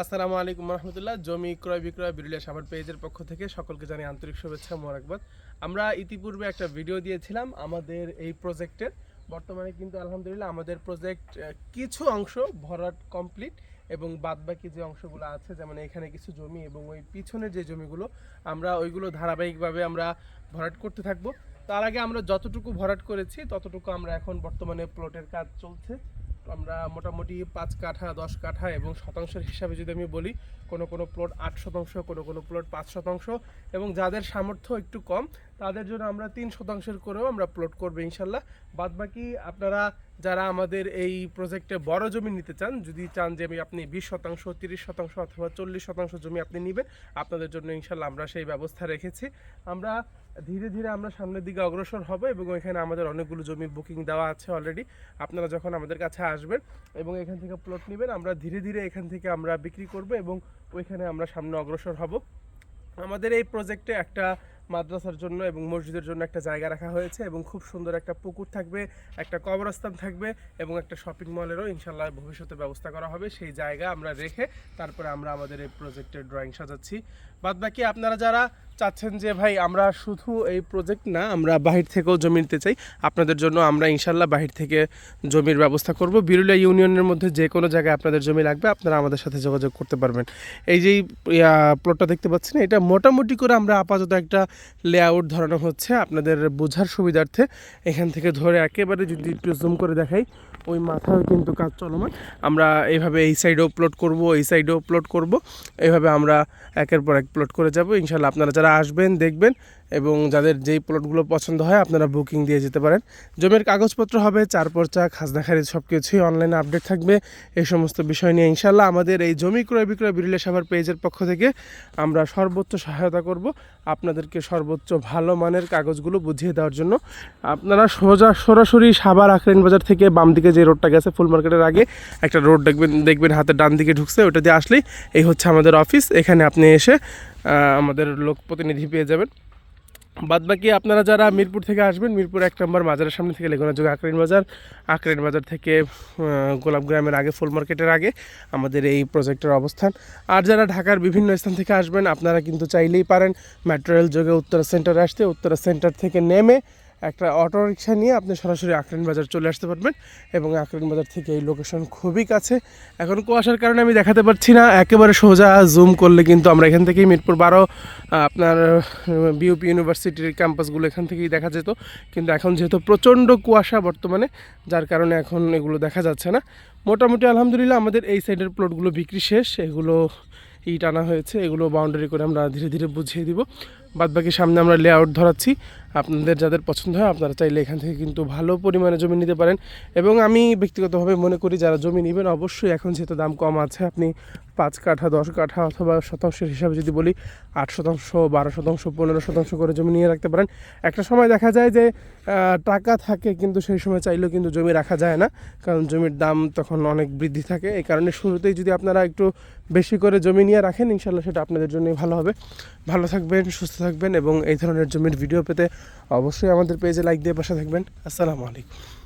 আসসালামু আলাইকুম রহমতুল্লাহ। জমি ক্রয় বিক্রয় বিরুলিয়া সাভার পেজের পক্ষ থেকে সকলকে জানাই আন্তরিক শুভেচ্ছা মোবারকবাদ। আমরা ইতিপূর্বে একটা ভিডিও দিয়েছিলাম আমাদের এই প্রজেক্টের। বর্তমানে কিন্তু আলহামদুলিল্লাহ আমাদের প্রজেক্ট কিছু অংশ ভরাট কমপ্লিট এবং বাদবাকি যে অংশগুলো আছে, যেমন এখানে কিছু জমি এবং ওই পিছনের যে জমিগুলো আমরা ওইগুলো ধারাবাহিকভাবে আমরা ভরাট করতে থাকবো। তার আগে আমরা যতটুকু ভরাট করেছি ততটুকু আমরা এখন বর্তমানে প্লটের কাজ চলছে। আমরা মোটামুটি 5 কাঠা 10 কাঠা এবং শতাংশের হিসাবে যদি আমি বলি, কোনো প্লট 8 শতাংশ, কোনো প্লট 5 শতাংশ, এবং যাদের সামর্থ্য একটু কম তাদের জন্য আমরা 3 শতাংশের করেও আমরা প্লট করবো ইনশাল্লাহ। বাদবাকি আপনারা যারা আমাদের এই প্রজেক্টে বড় জমি নিতে চান, যদি চান যে আপনি 20 শতাংশ 30 শতাংশ অথবা 40 শতাংশ জমি আপনি নেবেন, আপনাদের জন্য ইনশাল্লাহ আমরা সেই ব্যবস্থা রেখেছি। আমরা ধীরে ধীরে আমরা সামনের দিকে অগ্রসর হব এবং এখানে আমাদের অনেকগুলো জমি বুকিং দেওয়া আছে অলরেডি। আপনারা যখন আমাদের কাছে আসবেন এবং এখান থেকে প্লট নেবেন, আমরা ধীরে ধীরে এখান থেকে আমরা বিক্রি করব এবং ওইখানে আমরা সামনে অগ্রসর হব। আমাদের এই প্রজেক্টে একটা মাদ্রাসার জন্য এবং মসজিদের জন্য একটা জায়গা রাখা হয়েছে এবং খুব সুন্দর একটা পুকুর থাকবে, একটা কবরস্থান থাকবে এবং একটা শপিং মলেরও ইনশাল্লাহ ভবিষ্যতে ব্যবস্থা করা হবে। সেই জায়গা আমরা রেখে তারপরে আমরা আমাদের এই প্রজেক্টের ড্রয়িং সাজাচ্ছি। বাদবাকি আপনারা যারা চাচ্ছেন যে ভাই আমরা শুধু এই প্রজেক্ট না, আমরা বাহির থেকেও জমি নিতে চাই, আপনাদের জন্য আমরা ইনশাল্লাহ বাহির থেকে জমির ব্যবস্থা করব। বিরুলিয়া ইউনিয়নের মধ্যে যে কোনো জায়গায় আপনাদের জমি লাগবে আপনারা আমাদের সাথে যোগাযোগ করতে পারবেন। এই যেই প্লটটা দেখতে পাচ্ছেন, এটা মোটামুটি করে আমরা আপাতত একটা লেআউট ধরানো হচ্ছে আপনাদের বোঝার সুবিধার্থে। এখান থেকে ধরে একেবারে যদি একটু জুম করে দেখাই, ওই মাথায় কিন্তু কাজ চলমান। আমরা এইভাবে এই সাইডেও প্লট করব, এই সাইডেও প্লট করব, এইভাবে আমরা একের পর এক প্লট করে যাব ইনশাল্লাহ। আপনারা যারা আসবেন দেখবেন এবং যাদের যেই প্লটগুলো পছন্দ হয় আপনারা বুকিং দিয়ে যেতে পারেন। জমির কাগজপত্র হবে, 4 পর্চা, খাজনা খারিজ সব কিছুই অনলাইনে আপডেট থাকবে। এই সমস্ত বিষয় নিয়ে ইনশাল্লাহ আমাদের এই জমি ক্রয় বিক্রয় বিরুলিয়া সাভার পেজের পক্ষ থেকে আমরা সর্বোচ্চ সহায়তা করব আপনাদেরকে সর্বোচ্চ ভালো মানের কাগজগুলো বুঝিয়ে দেওয়ার জন্য। আপনারা সরাসরি সাভার আখরেন বাজার থেকে বাম দিকে যে রোডটা গেছে ফুল মার্কেটের আগে একটা রোড দেখবেন হাতের ডান দিকে ঢুকছে, ওটা দিয়ে আসলেই এই হচ্ছে আমাদের অফিস। এখানে আপনি এসে আমাদের লোক প্রতিনিধি পেয়ে যাবেন। বাদবাকি আপনারা যারা মিরপুর থেকে আসবেন, মিরপুর 1 নম্বর বাজারের সামনে থেকে লেগুনা যোগ আখরেন বাজার থেকে গোলাপগ্রামের আগে ফুল মার্কেটের আগে আমাদের এই প্রজেক্টের অবস্থান। আর যারা ঢাকার বিভিন্ন স্থান থেকে আসবেন আপনারা কিন্তু চাইলেই পারেন মেট্রো রেল যোগে উত্তরা সেন্টারে আসতে। উত্তরা সেন্টার থেকে নেমে একটা অটো রিক্সা নিয়ে আপনি সরাসরি আখরেন বাজার চলে আসতে পারবেন এবং আখরেন বাজার থেকে এই লোকেশন খুবই কাছে। এখন কুয়াশার কারণে আমি দেখাতে পারছি না, একেবারে সোজা জুম করলে কিন্তু আমরা এখান থেকেই মিরপুর 12 আপনার বিউপি ইউনিভার্সিটির ক্যাম্পাসগুলো এখান থেকেই দেখা যেত, কিন্তু এখন যেহেতু প্রচণ্ড কুয়াশা বর্তমানে, যার কারণে এখন এগুলো দেখা যাচ্ছে না। মোটামুটি আলহামদুলিল্লাহ আমাদের এই সাইডের প্লটগুলো বিক্রি শেষ, এগুলো ইট আনা হয়েছে, এগুলো বাউন্ডারি করে আমরা ধীরে ধীরে বুঝিয়ে দিব। বাদবাকি সামনে আমরা লেআউট ধরাচ্ছি, আপনাদের যাদের পছন্দ হয় আপনারা চাইলে এখান থেকে কিন্তু ভালো পরিমাণে জমি নিতে পারেন। এবং আমি ব্যক্তিগতভাবে মনে করি যারা জমি নেবেন অবশ্যই এখন যেহেতু দাম কম আছে, আপনি 5 কাঠা 10 কাঠা অথবা শতাংশের হিসাবে যদি বলি 8 শতাংশ 12 শতাংশ 15 শতাংশ করে জমি নিয়ে রাখতে পারেন। একটা সময় দেখা যায় যে টাকা থাকে কিন্তু সেই সময় চাইলেও কিন্তু জমি রাখা যায় না, কারণ জমির দাম তখন অনেক বৃদ্ধি থাকে। এই কারণে শুরুতেই যদি আপনারা একটু বেশি করে জমি নিয়ে রাখেন ইনশাল্লাহ সেটা আপনাদের জন্যই ভালো হবে। ভালো থাকবেন, সুস্থ থাকবেন এবং এই ধরনের জমির ভিডিও পেতে অবশ্যই আমাদের পেজে লাইক দিয়ে পাশে থাকবেন। আসসালামু আলাইকুম।